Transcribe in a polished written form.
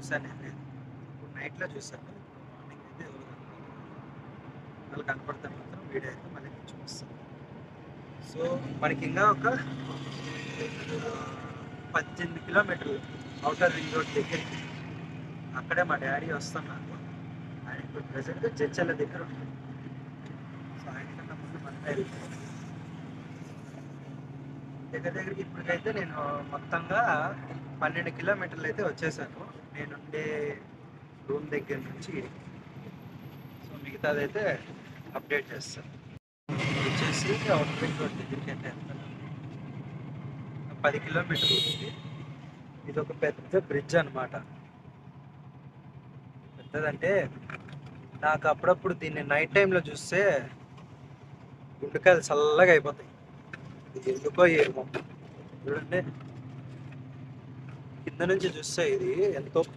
చూసాను నేను. ఇప్పుడు నైట్లో చూసాను. ఇప్పుడు మార్నింగ్ అయితే ఎవరు కనపడలేదు. వాళ్ళు కనపడితే మాత్రం వీడియో అయితే మళ్ళీ నేను చూపిస్తాను. సో మనకి ఇంకా ఒక 18 కిలోమీటర్లు అవుటర్ రింగ్ రోడ్ దగ్గరికి. అక్కడే మా డాడీ వస్తున్నారు. ఆయన ఇప్పుడు ప్రజెంట్ జడ్చర్ల దగ్గర ఉంటుంది. సో ఆయన కన్నా ముందు మనమే వెళ్ళిపోయాం. దగ్గర దగ్గరికి ఇప్పటికైతే నేను మొత్తంగా 12 కిలోమీటర్లు అయితే వచ్చేసాను నేనుండే రూమ్ దగ్గర నుంచి. సో మిగతాదైతే అప్డేట్ చేస్తాను. వచ్చేసి అవుటర్ రింగ్ రోడ్ దగ్గరికి అయితే వెళ్తాను. 10 కిలోమీటర్లు ఉంది. ఇది ఒక పెద్ద బ్రిడ్జ్ అనమాట. పెద్దదంటే నాకు అప్పుడప్పుడు దీన్ని నైట్ టైంలో చూస్తే గుండెకాయలు చల్లగా అయిపోతాయి. ఇది ఎందుకో ఏమో. చూడండి కింద నుంచి చూస్తే ఇది ఎంతో